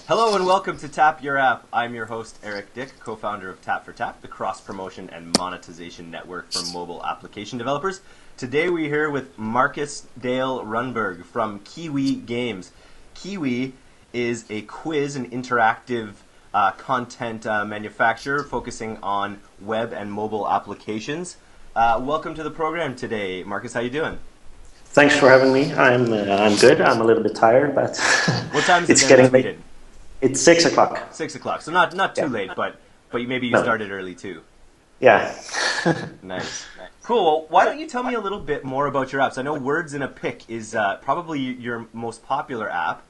Hello and welcome to Tap Your App. I'm your host, Eric Dick, co-founder of Tap for Tap, the cross-promotion and monetization network for mobile application developers. Today we're here with Marcus Dale Rundberg from Qiwii Games. Qiwii is a quiz and interactive content manufacturer focusing on web and mobile applications. Welcome to the program today. Marcus, how you doing? Thanks for having me. I'm good. I'm a little bit tired, but what time is it's it getting late? It's 6 o'clock. 6 o'clock, so not too late, but maybe you started early too. Yeah. Nice. Cool. Well, why don't you tell me a little bit more about your apps? I know Words in a Pic is probably your most popular app.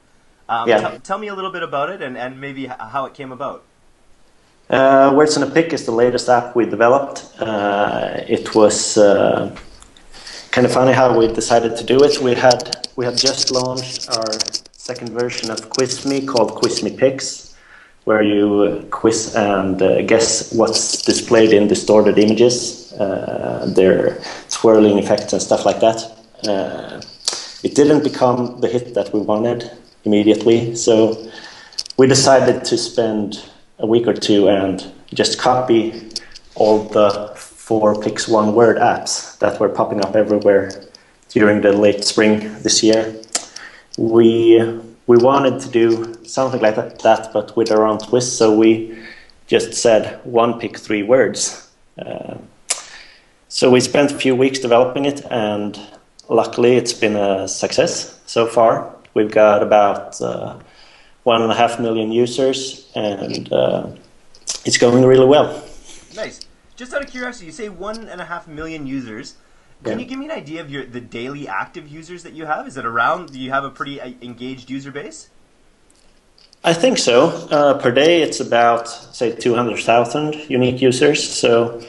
Tell me a little bit about it and maybe how it came about. Words in a Pic is the latest app we developed. It was kind of funny how we decided to do it. We had just launched our second version of QuizMe called QuizMe Pics, where you quiz and guess what's displayed in distorted images, their swirling effects and stuff like that. It didn't become the hit that we wanted immediately, so we decided to spend a week or two and just copy all the 4 Pix 1 Word apps that were popping up everywhere during the late spring this year. We wanted to do something like that, but with our own twist, so we just said 1 pick 3 words. So we spent a few weeks developing it, and luckily it's been a success so far. We've got about 1.5 million users, and it's going really well. Nice. Just out of curiosity, you say 1.5 million users. Can you give me an idea of the daily active users that you have? Is it around? Do you have a pretty engaged user base? I think so. Per day, it's about, say, 200,000 unique users. So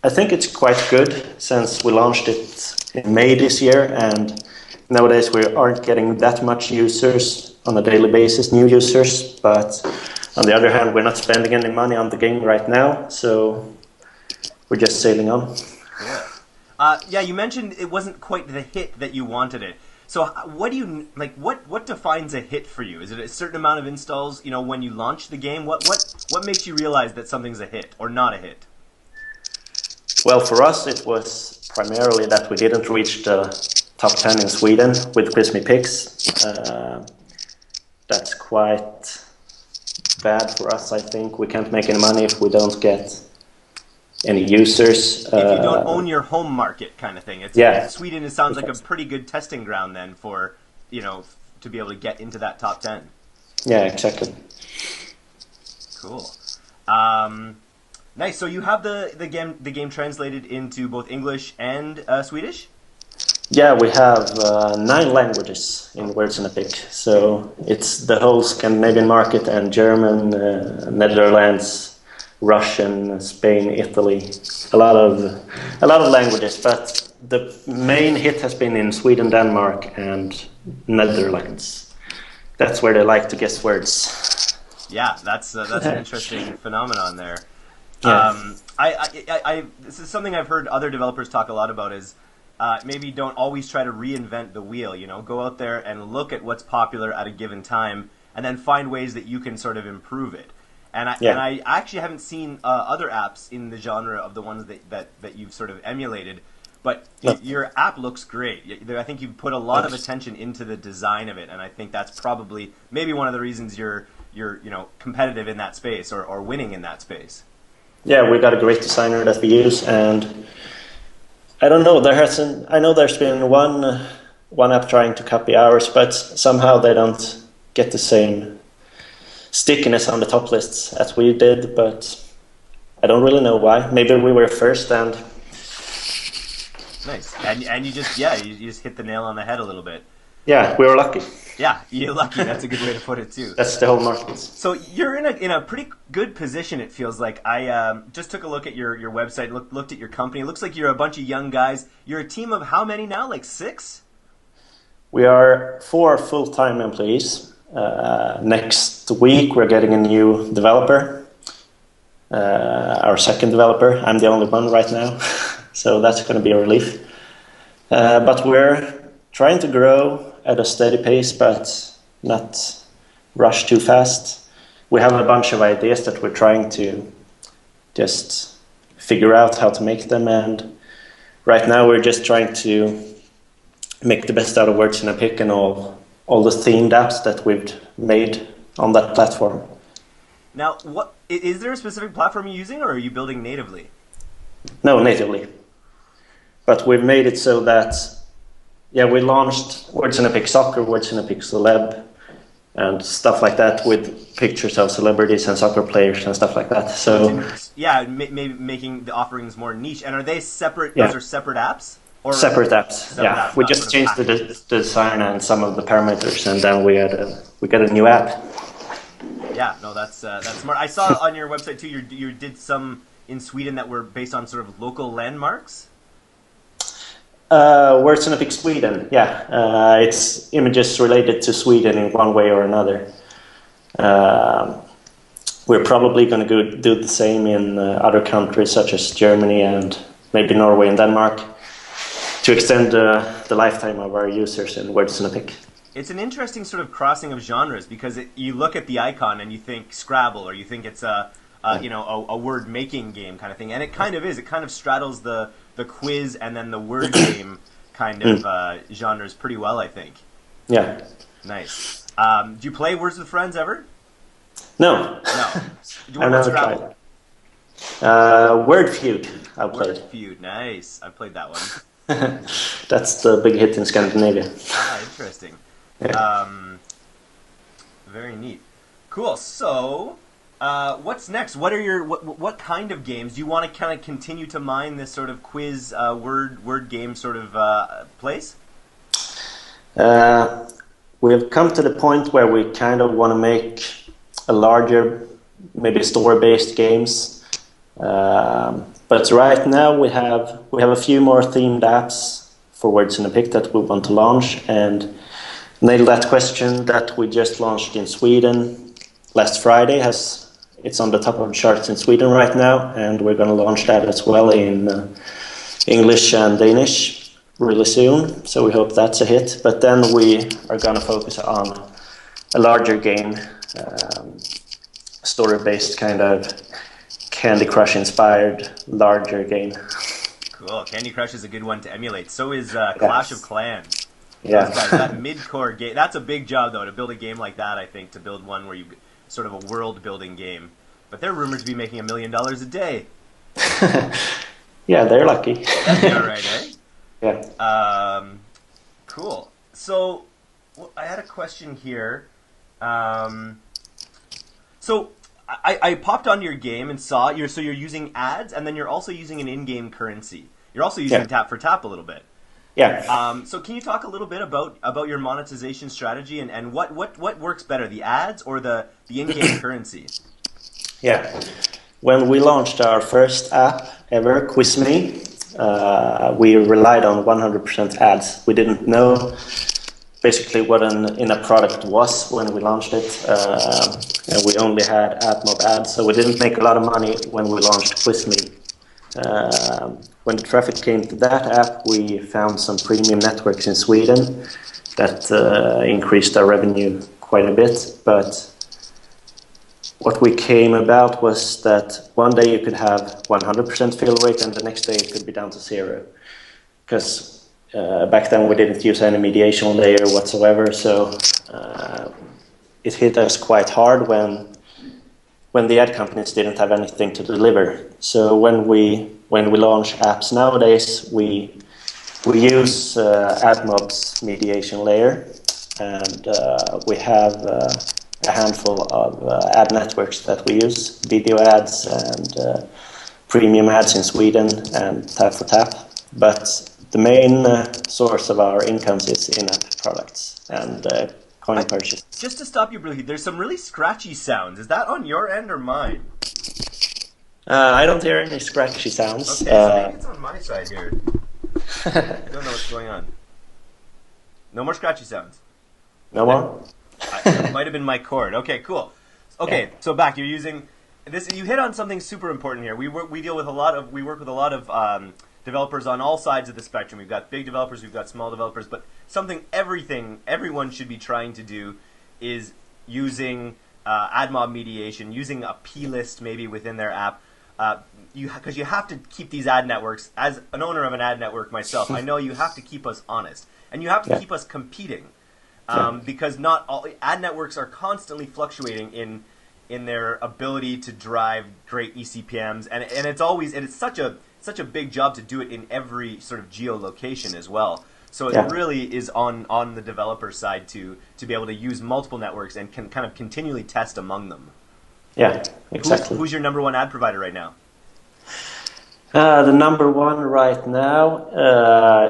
I think it's quite good since we launched it in May this year. And nowadays, we aren't getting that much users on a daily basis, new users. But on the other hand, we're not spending any money on the game right now. So we're just sailing on. Yeah. You mentioned it wasn't quite the hit that you wanted it. So what do you like? What defines a hit for you? Is it a certain amount of installs? You know, when you launch the game, what makes you realize that something's a hit or not a hit? Well, for us, it was primarily that we didn't reach the top 10 in Sweden with QuizMe Pics. That's quite bad for us. I think we can't make any money if we don't get any users. If you don't own your home market, kind of thing. Sweden sounds like a pretty good testing ground then for, to be able to get into that top 10. Yeah, exactly. Cool. Nice. So you have the game translated into both English and Swedish? Yeah, we have 9 languages in Words in a Pic. So it's the whole Scandinavian market and German, Netherlands, Russian, Spain, Italy, a lot of languages, but the main hit has been in Sweden, Denmark, and Netherlands. That's where they like to guess words. Yeah, that's an interesting phenomenon there. Yeah. This is something I've heard other developers talk a lot about is maybe don't always try to reinvent the wheel. Go out there and look at what's popular at a given time, and then find ways that you can sort of improve it. And I actually haven't seen other apps in the genre of the ones that you've sort of emulated, but your app looks great. I think you've put a lot of attention into the design of it, and I think that's probably maybe one of the reasons you're competitive in that space or winning in that space. Yeah, we got a great designer that we use, and I don't know. I know there's been one app trying to copy ours, but somehow they don't get the same stickiness on the top lists as we did, but I don't really know why. Maybe we were first and... Nice. And you just hit the nail on the head a little bit. Yeah, we were lucky. Yeah, you're lucky. That's a good way to put it too. That's the whole market. So you're in a pretty good position, it feels like. I just took a look at your website, looked at your company. It looks like you're a bunch of young guys. You're a team of how many now? Like 6? We are 4 full-time employees. Next week we're getting a new developer, our second developer. I'm the only one right now, so that's going to be a relief. But we're trying to grow at a steady pace, but not rush too fast. we have a bunch of ideas that we're trying to just figure out how to make them, and right now we're just trying to make the best out of Words in a Pick and all the themed apps that we've made on that platform. Now, what is there a specific platform you're using, or are you building natively? No, natively. But we've made it so that, we launched Words in a Pick Soccer, Words in a Pick Celeb, and stuff like that with pictures of celebrities and soccer players and stuff like that. So maybe making the offerings more niche. And are they separate? Yeah. Those are separate apps? Or separate apps. apps, We just changed the design and some of the parameters, and then we got a new app. Yeah, no, that's smart. I saw on your website too. You did some in Sweden that were based on sort of local landmarks. Words in a Pick Sweden. It's images related to Sweden in one way or another. We're probably going to do the same in other countries such as Germany and maybe Norway and Denmark, to extend the lifetime of our users in Words in a Pick. It's an interesting sort of crossing of genres, because you look at the icon and you think Scrabble, or you think it's a word making game kind of thing, and it kind of is. It kind of straddles the quiz and then the word game kind of genres pretty well, I think. Yeah. Nice. Do you play Words with Friends ever? No. No. Do you I've want never Scrabble? tried. Word Feud. I've played. Word Feud. Nice. I played that one. That's the big hit in Scandinavia. Interesting. Yeah. Very neat. Cool. So, what's next? What kind of games do you want to kind of continue to mine this sort of quiz word game sort of place? We've come to the point where we kind of want to make a larger, maybe store-based games. But right now we have a few more themed apps for Words in a Pick that we want to launch, and Nail That Question that we just launched in Sweden last Friday it's on the top of the charts in Sweden right now, and we're going to launch that as well in English and Danish really soon. So we hope that's a hit. But then we are going to focus on a larger game, story-based kind of Candy Crush inspired larger game. Cool. Candy Crush is a good one to emulate. So is Clash of Clans. Yeah. That mid-core game. That's a big job, though, to build a game like that, I think, to build one where you sort of a world-building game. But they're rumored to be making $1 million a day. Yeah, they're lucky. That'd be all right, eh? Yeah. Cool. So, I had a question here. So, I popped onto your game and saw you're using ads, and then you're also using an in-game currency. You're also using tap for tap a little bit. Yeah. So can you talk a little bit about your monetization strategy and what works better, the ads or the in-game currency? Yeah. When we launched our first app ever, Qiwii, we relied on 100% ads. We didn't know basically what an in-app product was when we launched it, and we only had AdMob ads, so we didn't make a lot of money when we launched Qiwii. When the traffic came to that app, we found some premium networks in Sweden that increased our revenue quite a bit. But what we came about was that one day you could have 100% fill rate and the next day it could be down to 0. Because back then we didn't use any mediation layer whatsoever, so it hit us quite hard when the ad companies didn't have anything to deliver. So when we launch apps nowadays, we use AdMob's mediation layer, and we have a handful of ad networks that we use, video ads and premium ads in Sweden and tap for tap. But the main source of our incomes is in-app products and coin purchase. Just to stop you briefly, there's some really scratchy sounds. Is that on your end or mine? I don't hear any scratchy sounds. Okay, so maybe it's on my side here. I don't know what's going on. No more scratchy sounds. No more? It might have been my cord. Okay, cool. Okay, so back. You're using this. You hit on something super important here. We work with a lot of developers on all sides of the spectrum. We've got big developers, we've got small developers, but everyone should be trying to do is using AdMob mediation, using a plist maybe within their app. Because you have to keep these ad networks. As an owner of an ad network myself, I know you have to keep us honest, and you have to keep us competing, because not all ad networks are constantly fluctuating in their ability to drive great eCPMs, and it's such a big job to do it in every sort of geolocation as well. So it really is on the developer side to be able to use multiple networks and can kind of continually test among them. Yeah, exactly. Who's your number one ad provider right now? The number one right now,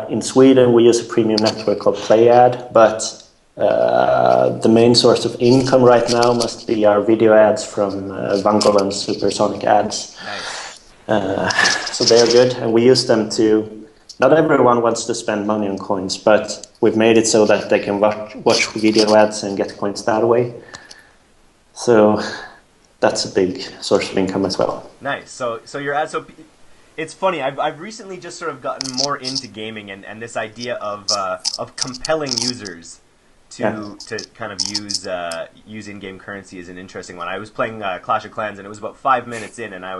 in Sweden, we use a premium network called Playad, but the main source of income right now must be our video ads from Vangol and Supersonic Ads. Nice. So they're good, and we use them to... Not everyone wants to spend money on coins, but we've made it so that they can watch video ads and get coins that way. So that's a big source of income as well. Nice. So your ad. So it's funny. I've recently just sort of gotten more into gaming, and this idea of compelling users to kind of use in-game currency is an interesting one. I was playing Clash of Clans, and it was about 5 minutes in, and I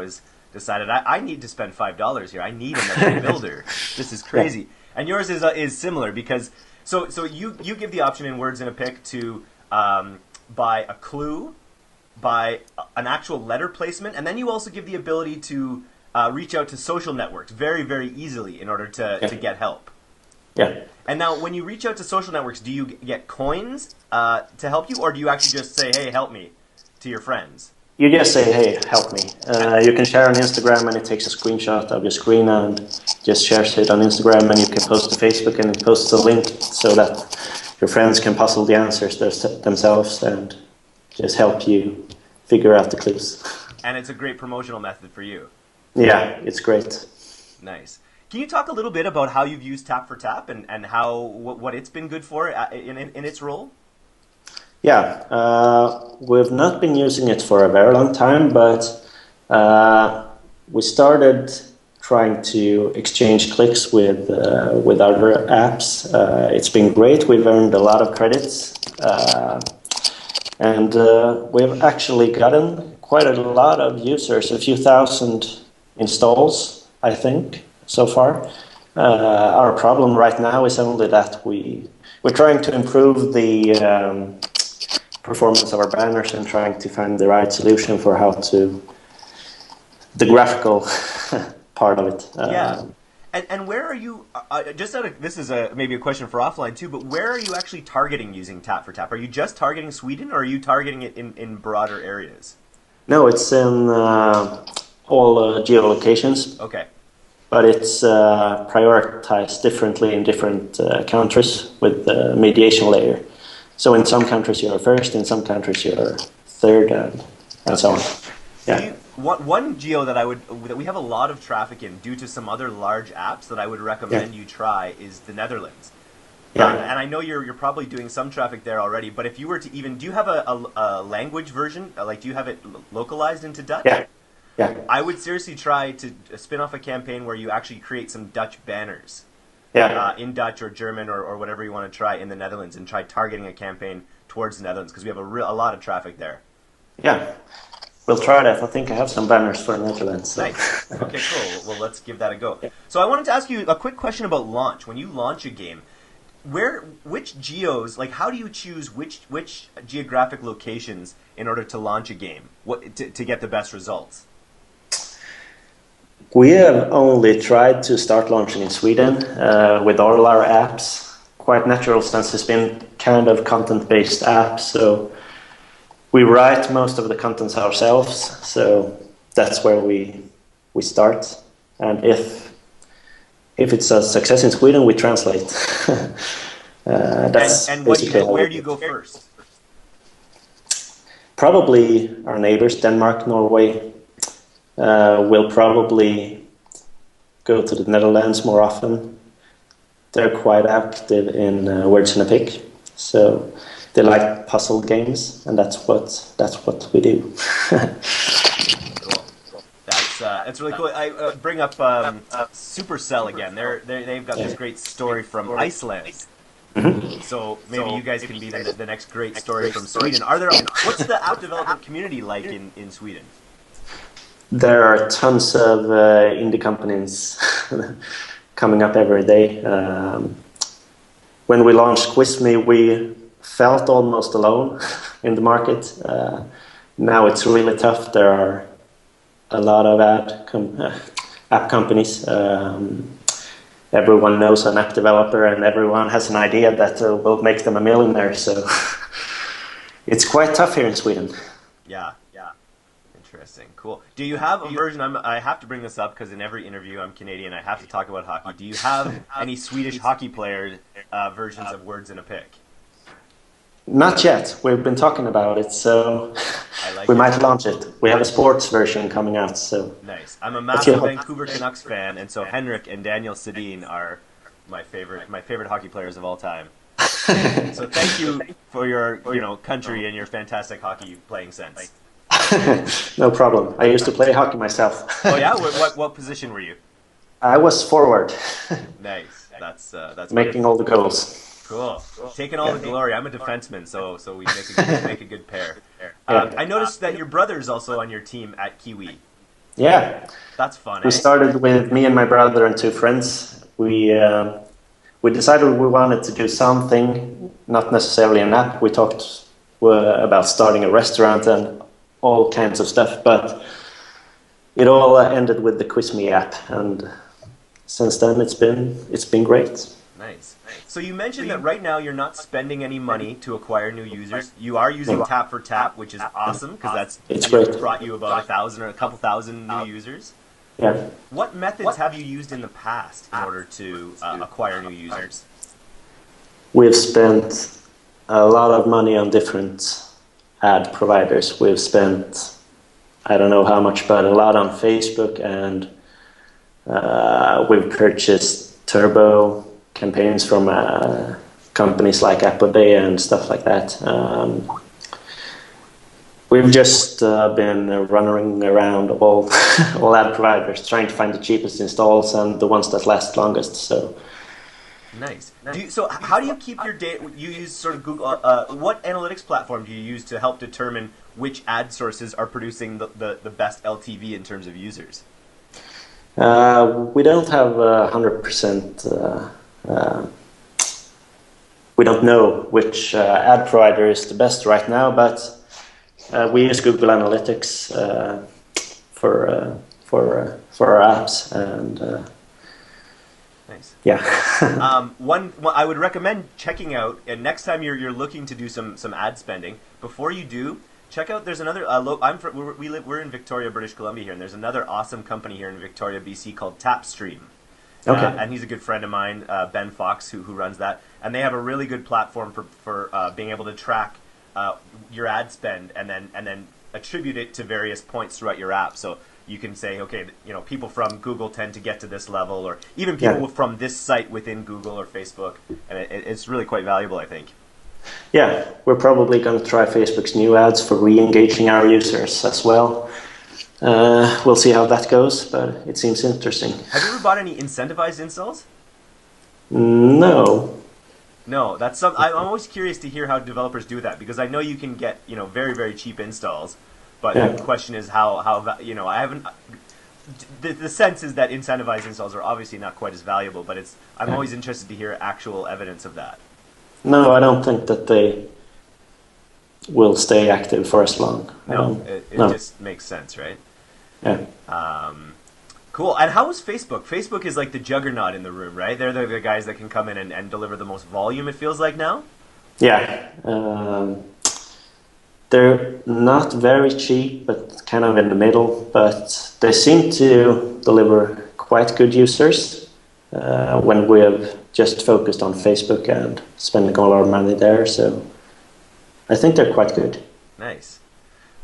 decided I need to spend $5 here. I need another builder. This is crazy. And yours is similar because so you give the option in Words in a Pick to buy a clue, buy an actual letter placement, and then you also give the ability to reach out to social networks very, very easily in order to get help. Yeah. And now, when you reach out to social networks, do you get coins to help you, or do you actually just say, "Hey, help me," to your friends? You just say, "Hey, help me." You can share on Instagram, and it takes a screenshot of your screen and just shares it on Instagram, and you can post to Facebook and it posts a link so that your friends can puzzle the answers themselves and just help you figure out the clues. And it's a great promotional method for you. Yeah, it's great. Nice. Can you talk a little bit about how you've used Tap for Tap and what it's been good for in its role? Yeah, we've not been using it for a very long time, but we started trying to exchange clicks with other apps. It's been great. We've earned a lot of credits, and we've actually gotten quite a lot of users, a few thousand installs, I think, so far. Our problem right now is only that we're trying to improve the performance of our banners and trying to find the right solution for the graphical part of it. Yeah. And where are you, this is maybe a question for offline too, but where are you actually targeting using Tap for Tap? Are you just targeting Sweden, or are you targeting it in broader areas? No, it's in all geolocations. Okay. But it's prioritized differently in different countries with the mediation layer. So in some countries you're first, in some countries you're third, and so on. Yeah. One geo that we have a lot of traffic in due to some other large apps that I would recommend you try is the Netherlands. Yeah. And I know you're probably doing some traffic there already, but if you were to do you have a language version? Like, do you have it localized into Dutch? Yeah. Yeah. I would seriously try to spin off a campaign where you actually create some Dutch banners. Yeah. In Dutch or German or whatever you want to try in the Netherlands, and try targeting a campaign towards the Netherlands because we have a lot of traffic there. Yeah. We'll try that. I think I have some banners for the Netherlands. So. Nice. Okay, cool. Well, let's give that a go. Yeah. So I wanted to ask you a quick question about launch. When you launch a game, which geos, like how do you choose which geographic locations in order to launch a game to get the best results? We have only tried to start launching in Sweden with all our apps. Quite natural since it's been kind of content-based app, so we write most of the contents ourselves. So that's where we start. And if it's a success in Sweden, we translate. That's and where do you go first? Probably our neighbors, Denmark, Norway. We'll probably go to the Netherlands more often. They're quite active in Words in a Pick, so they like puzzle games, and that's what we do. Cool. That's really cool. I bring up Supercell again. They've got this great story from Iceland. So maybe you guys can be the next great story from Sweden. What's the app development community like in Sweden? There are tons of indie companies coming up every day. When we launched Qiwii, we felt almost alone in the market. Now it's really tough. There are a lot of app companies. Everyone knows an app developer, and everyone has an idea that will make them a millionaire. So it's quite tough here in Sweden. Yeah. Interesting. Cool. Do you have a version? I have to bring this up because in every interview I'm Canadian. I have to talk about hockey. Do you have any Swedish hockey player versions of Words in a Pick? Not yet. We've been talking about it, so we might launch it. We have a sports version coming out. So nice. I'm a massive Vancouver Canucks fan, and so Henrik and Daniel Sedin are my favorite hockey players of all time. So thank you for your country and your fantastic hockey playing sense. No problem. I used to play hockey myself. Oh yeah? What position were you? I was forward. Nice. That's making all the goals. Cool. Taking all the glory. I'm a defenseman, so we make a good pair. I noticed that your brother's also on your team at Qiwii. Yeah. That's fun. We started with me and my brother and two friends. We decided we wanted to do something, not necessarily an app. We talked about starting a restaurant and all kinds of stuff, but it all ended with the Qiwii app, and since then it's been great. Nice. So you mentioned that right now you're not spending any money to acquire new users. You are using Tap for Tap, which is awesome because it's great. Brought you about 1,000 or a couple thousand new users. Yeah. What methods have you used in the past in order to acquire new users? We've spent a lot of money on different ad providers. We've spent, I don't know how much, but a lot on Facebook, and we've purchased turbo campaigns from companies like Apple and stuff like that. We've just been running around all ad providers trying to find the cheapest installs and the ones that last longest. So nice. So how do you keep your data? You use sort of Google. What analytics platform do you use to help determine which ad sources are producing the best LTV in terms of users? We don't have 100%. We don't know which ad provider is the best right now, but we use Google Analytics for our apps, and nice. Yeah. One I would recommend checking out, and next time you're looking to do some ad spending, before you do, check out. There's another. We're in Victoria, British Columbia here, and there's another awesome company here in Victoria, BC called Tapstream. Okay. And he's a good friend of mine, Ben Fox, who runs that. And they have a really good platform for being able to track your ad spend and then attribute it to various points throughout your app. So you can say, okay, people from Google tend to get to this level, or even people from this site within Google or Facebook. And it's really quite valuable, I think. Yeah, we're probably going to try Facebook's new ads for re-engaging our users as well. We'll see how that goes, but it seems interesting. Have you ever bought any incentivized installs? No. No, that's some. I'm always curious to hear how developers do that, because I know you can get very, very cheap installs, but the question is how I haven't. The sense is that incentivized installs are obviously not quite as valuable, but I'm always interested to hear actual evidence of that. No, I don't think that they will stay active for as long. No, it just makes sense, right? Yeah. Cool. And how is Facebook? Facebook is like the juggernaut in the room, right? They're the guys that can come in and deliver the most volume, it feels like now? Yeah. They're not very cheap, but kind of in the middle. But they seem to deliver quite good users when we have just focused on Facebook and spending all our money there. So I think they're quite good. Nice.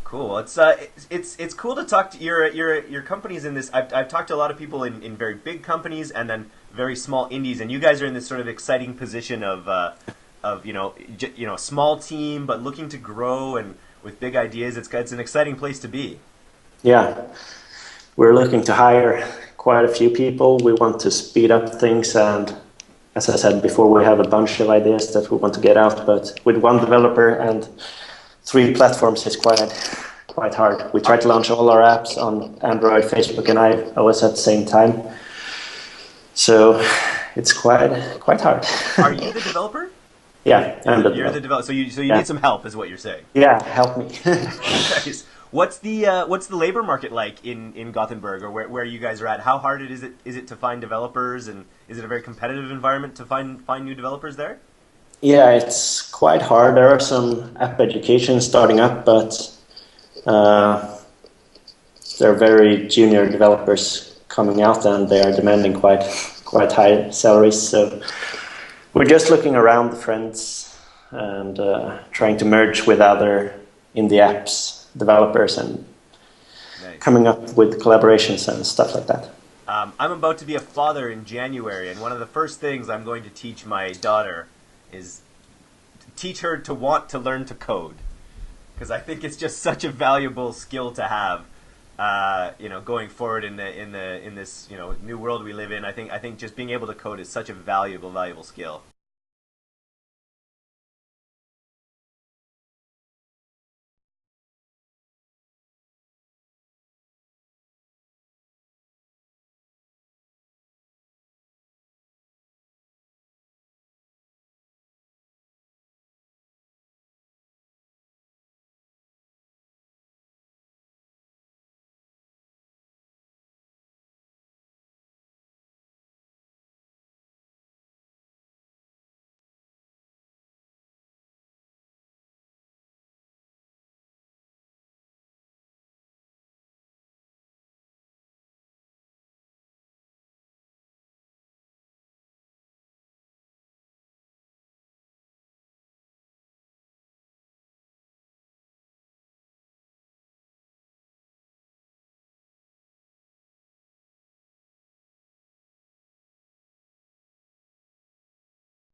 Cool. It's cool to talk to your companies in this. I've talked to a lot of people in very big companies and then very small indies, and you guys are in this sort of exciting position of a small team but looking to grow and with big ideas. It's an exciting place to be. Yeah, we're looking to hire quite a few people. We want to speed up things and as I said before, we have a bunch of ideas that we want to get out, but with one developer and 3 platforms is quite hard. We try to launch all our apps on Android, Facebook, and iOS at the same time, so it's quite hard. Are you the developer? Yeah, I'm the You're the developer. developer. So you Yeah, need some help, is what you're saying. yeah, help me. Nice. What's the labor market like in Gothenburg, or where you guys are at? How hard is it to find developers, and is it a very competitive environment to find new developers there? Yeah, it's quite hard. There are some app education starting up, but uh, they're very junior developers coming out, and they are demanding quite high salaries. So we're just looking around the friends and trying to merge with other indie apps developers and Nice. coming up with collaborations and stuff like that. I'm about to be a father in January, and one of the first things I'm going to teach my daughter is to teach her to want to learn to code, because I think it's just such a valuable skill to have. Going forward in this new world we live in, I think just being able to code is such a valuable skill.